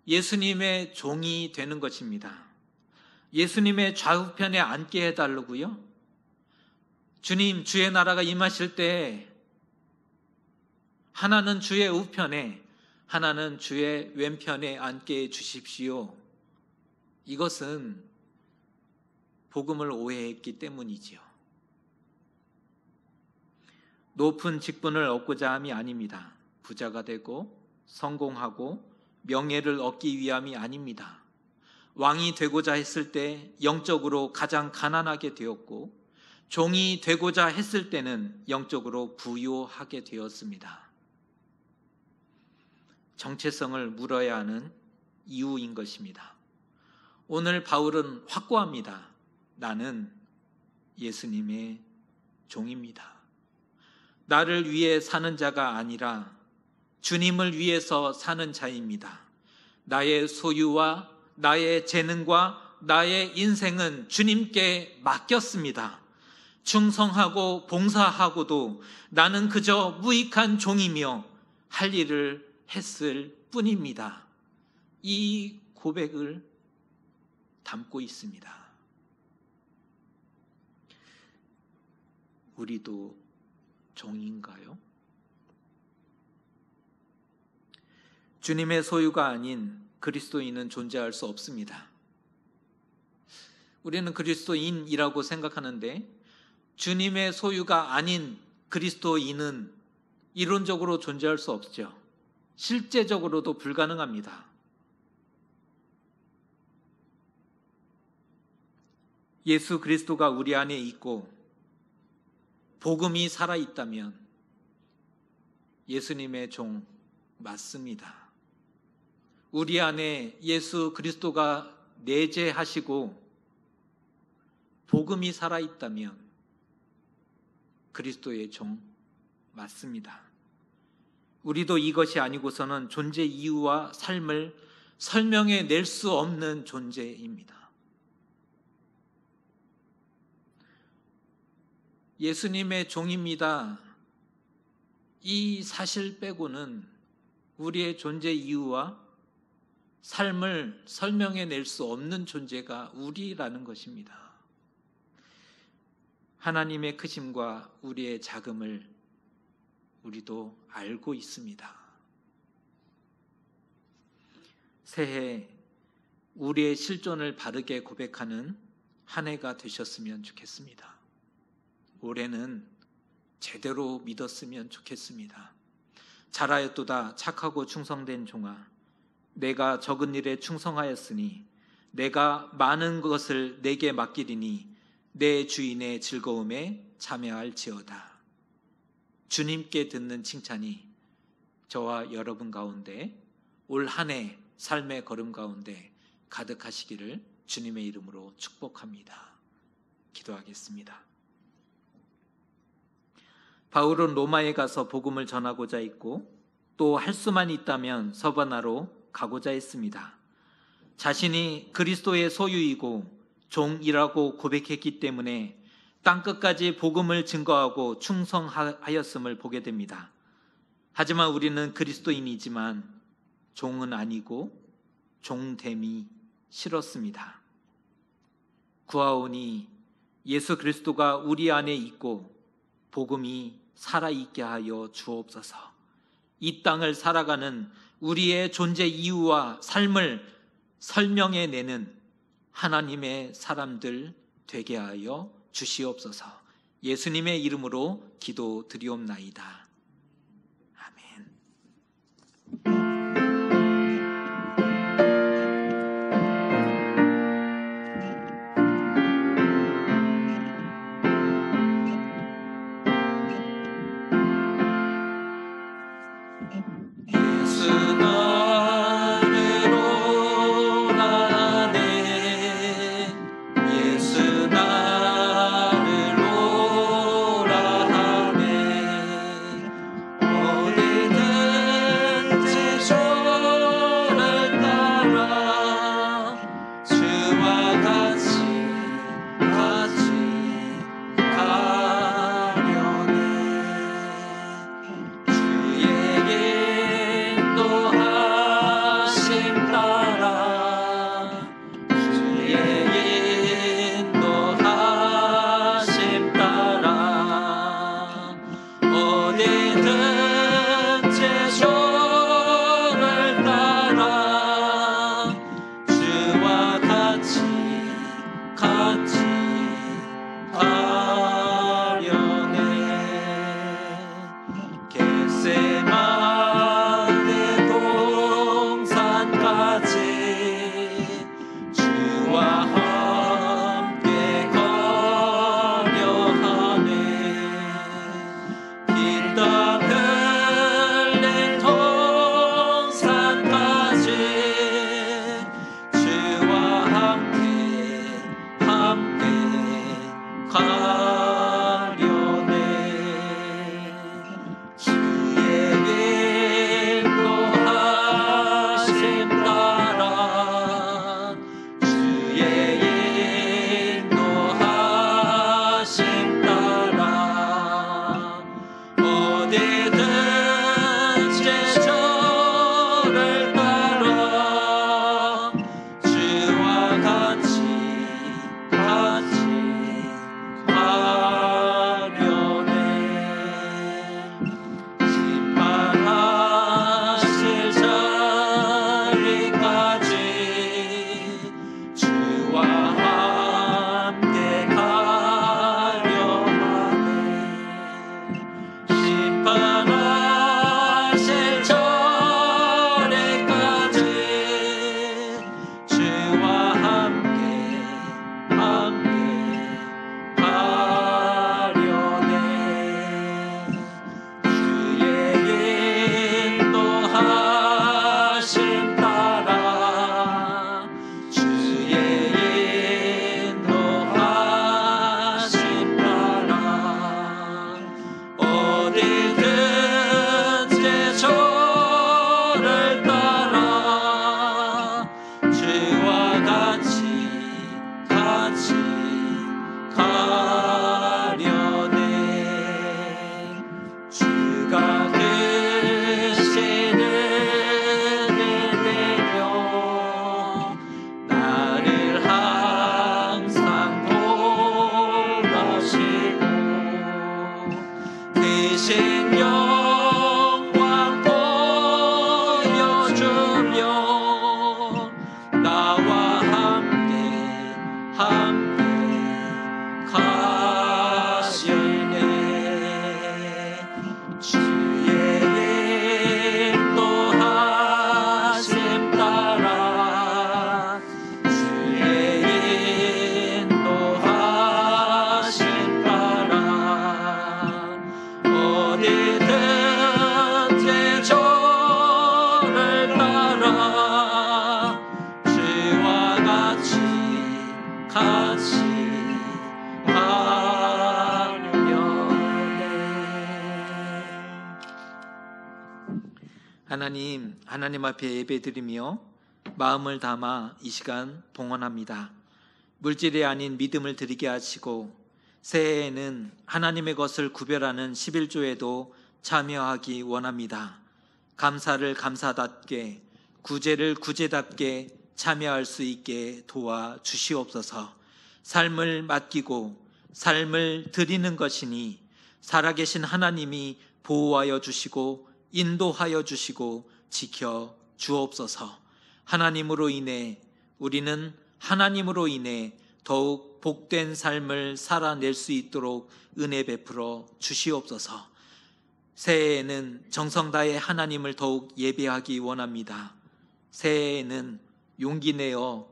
예수님의 종이 되는 것입니다. 예수님의 좌우편에 앉게 해달라고요? 주님, 주의 나라가 임하실 때 하나는 주의 우편에, 하나는 주의 왼편에 앉게 해 주십시오. 이것은 복음을 오해했기 때문이지요. 높은 직분을 얻고자 함이 아닙니다. 부자가 되고 성공하고 명예를 얻기 위함이 아닙니다. 왕이 되고자 했을 때 영적으로 가장 가난하게 되었고, 종이 되고자 했을 때는 영적으로 부유하게 되었습니다. 정체성을 물어야 하는 이유인 것입니다. 오늘 바울은 확고합니다. 나는 예수님의 종입니다. 나를 위해 사는 자가 아니라 주님을 위해서 사는 자입니다. 나의 소유와 나의 재능과 나의 인생은 주님께 맡겼습니다. 충성하고 봉사하고도 나는 그저 무익한 종이며 할 일을 했을 뿐입니다. 이 고백을 담고 있습니다. 우리도 종인가요? 주님의 소유가 아닌 그리스도인은 존재할 수 없습니다. 우리는 그리스도인이라고 생각하는데 주님의 소유가 아닌 그리스도인은 이론적으로 존재할 수 없죠. 실제적으로도 불가능합니다. 예수 그리스도가 우리 안에 있고 복음이 살아있다면 예수님의 종 맞습니다. 우리 안에 예수 그리스도가 내재하시고 복음이 살아있다면 그리스도의 종 맞습니다. 우리도 이것이 아니고서는 존재 이유와 삶을 설명해 낼 수 없는 존재입니다. 예수님의 종입니다. 이 사실 빼고는 우리의 존재 이유와 삶을 설명해 낼 수 없는 존재가 우리라는 것입니다. 하나님의 크심과 우리의 작음을 우리도 알고 있습니다. 새해 우리의 실존을 바르게 고백하는 한 해가 되셨으면 좋겠습니다. 올해는 제대로 믿었으면 좋겠습니다. 잘하였도다 착하고 충성된 종아, 내가 적은 일에 충성하였으니 내가 많은 것을 내게 맡기리니 내 주인의 즐거움에 참여할지어다. 주님께 듣는 칭찬이 저와 여러분 가운데 올 한 해 삶의 걸음 가운데 가득하시기를 주님의 이름으로 축복합니다. 기도하겠습니다. 바울은 로마에 가서 복음을 전하고자 했고 또 할 수만 있다면 서바나로 가고자 했습니다. 자신이 그리스도의 소유이고 종이라고 고백했기 때문에 땅끝까지 복음을 증거하고 충성하였음을 보게 됩니다. 하지만 우리는 그리스도인이지만 종은 아니고 종됨이 싫었습니다. 구하오니 예수 그리스도가 우리 안에 있고 복음이 살아있게 하여 주옵소서. 이 땅을 살아가는 우리의 존재 이유와 삶을 설명해내는 하나님의 사람들 되게 하여 주시옵소서. 예수님의 이름으로 기도드리옵나이다. 아멘. 예수 나를 오라네 예수 나를 오라네 어디든지 저를 따라 주와 같이 가려네 주의 인도하심 따라 주의 인도하심 따라 어디든지 저를 따라 주와 같이 가려네 겟세마네 동산까지 주와 같이 하려네. 하나님 앞에 예배드리며 마음을 담아 이 시간 봉헌합니다. 물질이 아닌 믿음을 드리게 하시고 새해에는 하나님의 것을 구별하는 11조에도 참여하기 원합니다. 감사를 감사답게, 구제를 구제답게 참여할 수 있게 도와주시옵소서. 삶을 맡기고 삶을 드리는 것이니 살아계신 하나님이 보호하여 주시고 인도하여 주시고 지켜 주옵소서. 하나님으로 인해 우리는 하나님으로 인해 더욱 복된 삶을 살아낼 수 있도록 은혜 베풀어 주시옵소서. 새해에는 정성 다해 하나님을 더욱 예배하기 원합니다. 새해에는 용기 내어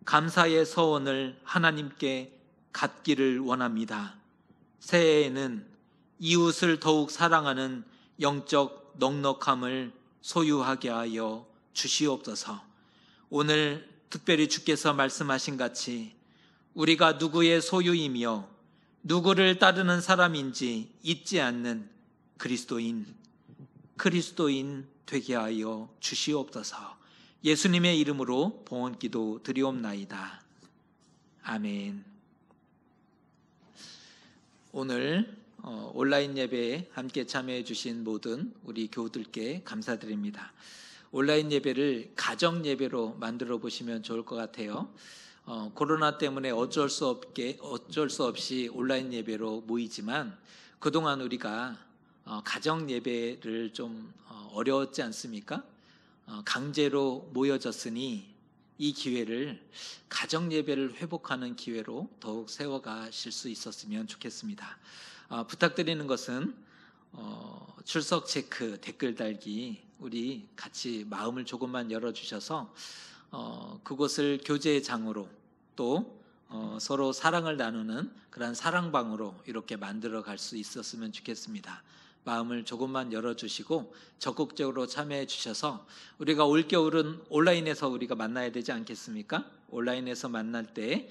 감사의 서원을 하나님께 갖기를 원합니다. 새해에는 이웃을 더욱 사랑하는 영적 넉넉함을 소유하게 하여 주시옵소서. 오늘 특별히 주께서 말씀하신 같이 우리가 누구의 소유이며 누구를 따르는 사람인지 잊지 않는 그리스도인 되게 하여 주시옵소서. 예수님의 이름으로 봉헌기도 드리옵나이다. 아멘. 오늘 온라인 예배에 함께 참여해 주신 모든 우리 교우들께 감사드립니다. 온라인 예배를 가정 예배로 만들어 보시면 좋을 것 같아요. 코로나 때문에 어쩔 수 없이 온라인 예배로 모이지만 그동안 우리가 가정 예배를 좀 어려웠지 않습니까? 강제로 모여졌으니 이 기회를 가정 예배를 회복하는 기회로 더욱 세워가실 수 있었으면 좋겠습니다. 부탁드리는 것은 출석 체크, 댓글 달기 우리 같이 마음을 조금만 열어주셔서 그곳을 교제의 장으로 또 서로 사랑을 나누는 그런 사랑방으로 이렇게 만들어 갈 수 있었으면 좋겠습니다. 마음을 조금만 열어주시고 적극적으로 참여해 주셔서 우리가 올겨울은 온라인에서 우리가 만나야 되지 않겠습니까? 온라인에서 만날 때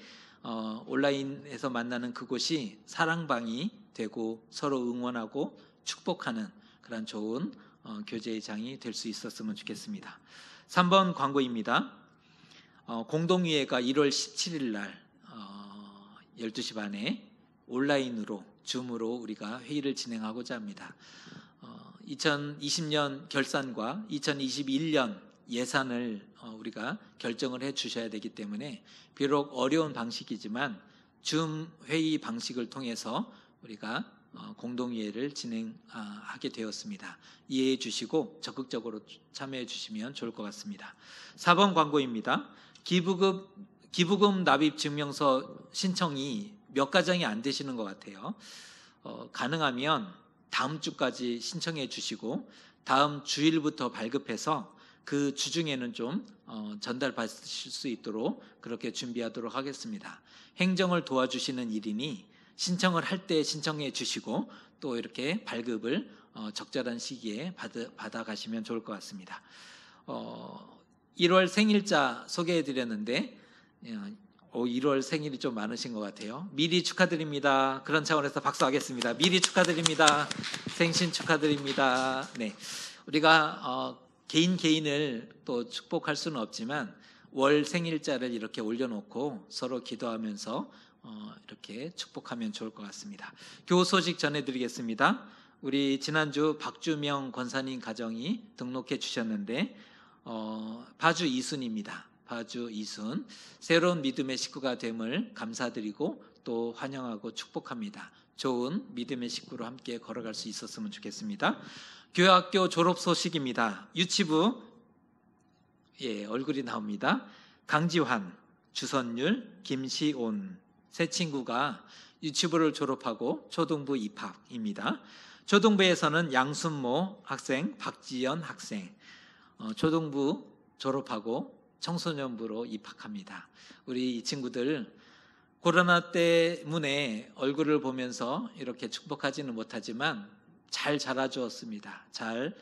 온라인에서 만나는 그곳이 사랑방이 되고 서로 응원하고 축복하는 그런 좋은 교제의 장이 될 수 있었으면 좋겠습니다. 3번 광고입니다. 공동의회가 1월 17일 날 12시 반에 온라인으로 줌으로 우리가 회의를 진행하고자 합니다. 2020년 결산과 2021년 예산을 우리가 결정을 해 주셔야 되기 때문에 비록 어려운 방식이지만 줌 회의 방식을 통해서 우리가 공동회의를 진행하게 되었습니다. 이해해 주시고 적극적으로 참여해 주시면 좋을 것 같습니다. 4번 광고입니다. 기부금 납입 증명서 신청이 몇 가정이 안 되시는 것 같아요. 가능하면 다음 주까지 신청해 주시고 다음 주일부터 발급해서 그 주중에는 좀 전달받으실 수 있도록 그렇게 준비하도록 하겠습니다. 행정을 도와주시는 일이니 신청을 할 때 신청해 주시고 또 이렇게 발급을 적절한 시기에 받아가시면 좋을 것 같습니다. 1월 생일자 소개해 드렸는데 1월 생일이 좀 많으신 것 같아요. 미리 축하드립니다. 그런 차원에서 박수하겠습니다. 미리 축하드립니다. 생신 축하드립니다. 네, 우리가 개인을 또 축복할 수는 없지만 월 생일자를 이렇게 올려놓고 서로 기도하면서 이렇게 축복하면 좋을 것 같습니다. 교우 소식 전해드리겠습니다. 우리 지난주 박주명 권사님 가정이 등록해 주셨는데 파주 이순입니다. 파주 이순 새로운 믿음의 식구가 됨을 감사드리고 또 환영하고 축복합니다. 좋은 믿음의 식구로 함께 걸어갈 수 있었으면 좋겠습니다. 교회학교 졸업 소식입니다. 유치부 얼굴이 나옵니다. 강지환, 주선율, 김시온 세 친구가 유치부를 졸업하고 초등부 입학입니다. 초등부에서는 양순모 학생, 박지연 학생 초등부 졸업하고 청소년부로 입학합니다. 우리 이 친구들 코로나 때문에 얼굴을 보면서 이렇게 축복하지는 못하지만 잘 자라주었습니다. 잘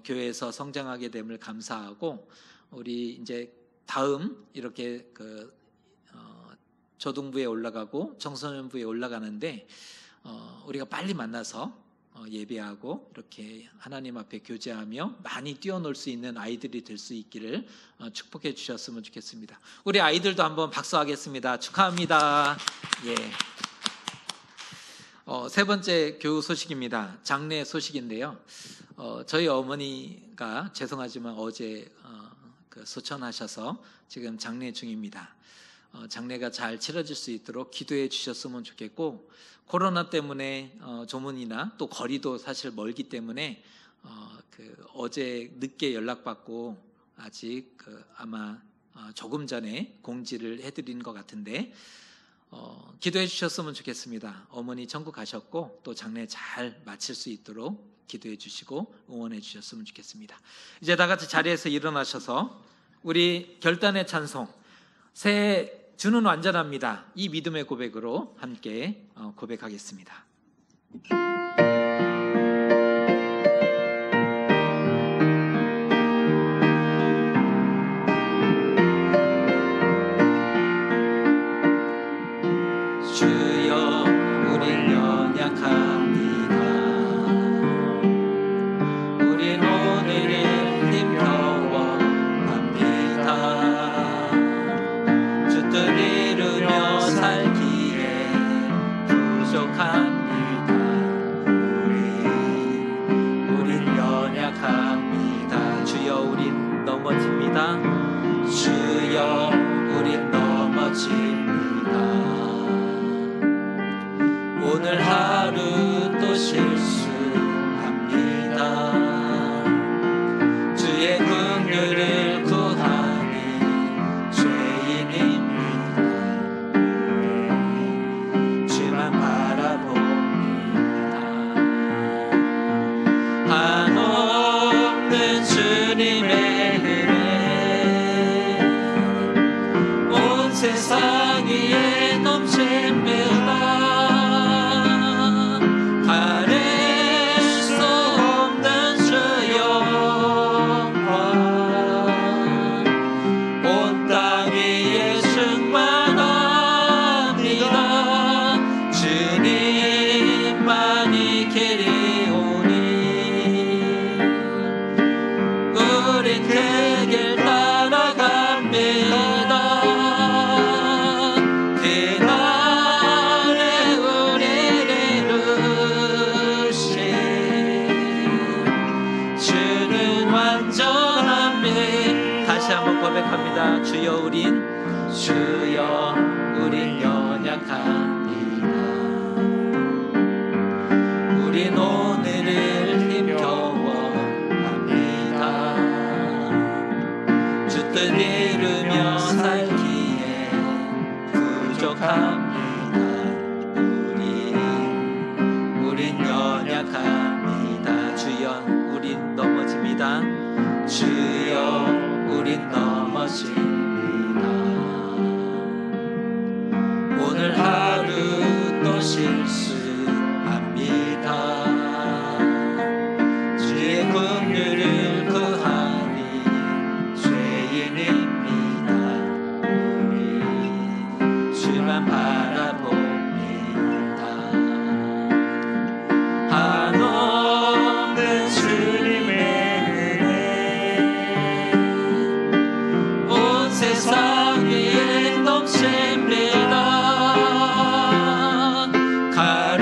교회에서 성장하게 됨을 감사하고 우리 이제 다음 이렇게 초등부에 올라가고 청소년부에 올라가는데 우리가 빨리 만나서 예배하고 이렇게 하나님 앞에 교제하며 많이 뛰어놀 수 있는 아이들이 될 수 있기를 축복해 주셨으면 좋겠습니다. 우리 아이들도 한번 박수하겠습니다. 축하합니다. 예. 세 번째 교우 소식입니다. 장례 소식인데요. 저희 어머니가 죄송하지만 어제 소천하셔서 지금 장례 중입니다. 장례가 잘 치러질 수 있도록 기도해 주셨으면 좋겠고, 코로나 때문에 조문이나 또 거리도 사실 멀기 때문에 어제 늦게 연락받고 아직 아마 조금 전에 공지를 해드린 것 같은데 기도해 주셨으면 좋겠습니다. 어머니 천국 가셨고 또 장례 잘 마칠 수 있도록 기도해 주시고 응원해 주셨으면 좋겠습니다. 이제 다 같이 자리에서 일어나셔서 우리 결단의 찬송, 새 주는 완전합니다, 이 믿음의 고백으로 함께 고백하겠습니다. 주여 우린 연약합니다. 우린 오늘을 힘겨워합니다. 주 뜻 이루며 살기에 부족합니다. 우린 연약합니다. 주여 우린 넘어집니다. 주여 우린 넘어집니다. 오늘 하루 또 실수합니다. 주의 긍휼을 구하니 죄인입니다. 주만 바라봅니다. 한없는 주님의 은혜 온 세상 위에 넘칩니다. 고백합니다. 주여 우린 연약합니다. 우린 오늘을 힘겨워합니다. 주 뜻 이루며 살기에 부족합니다. 우린 연약합니다. 주여 우린 넘어집니다. 주여 우린 넘어집니다. 오늘 하루 또 실수합니다. 주의 긍휼을 구하니 죄인입니다. 우리 주만 바라봅니다. 한없는 세상 위에 넘칩니다. 가래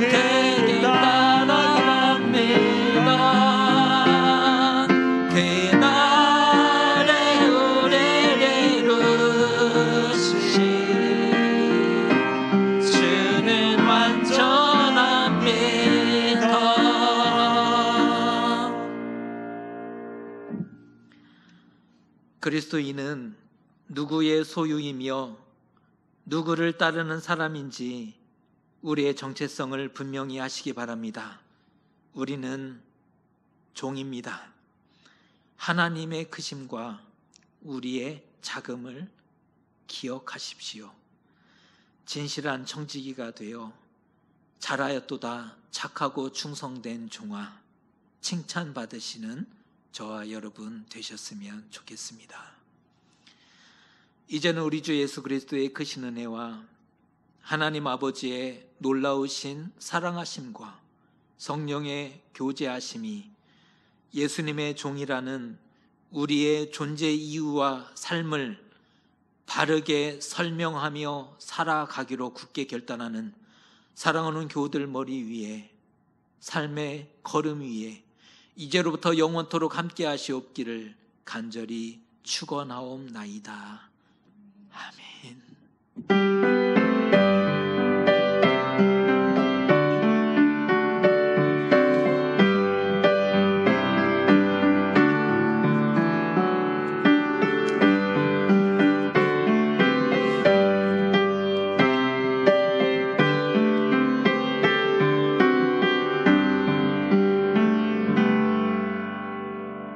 그길 따라갑니다. 그날에 우리를 이루시니 주는 완전합니다. 그리스도인은 누구의 소유이며 누구를 따르는 사람인지 우리의 정체성을 분명히 하시기 바랍니다. 우리는 종입니다. 하나님의 크심과 우리의 작음을 기억하십시오. 진실한 청지기가 되어 잘하였도다 착하고 충성된 종아, 칭찬받으시는 저와 여러분 되셨으면 좋겠습니다. 이제는 우리 주 예수 그리스도의 크신 은혜와 하나님 아버지의 놀라우신 사랑하심과 성령의 교제하심이 예수님의 종이라는 우리의 존재 이유와 삶을 바르게 설명하며 살아가기로 굳게 결단하는 사랑하는 교우들 머리 위에, 삶의 걸음 위에 이제로부터 영원토록 함께 하시옵기를 간절히 축원하옵나이다. 아멘.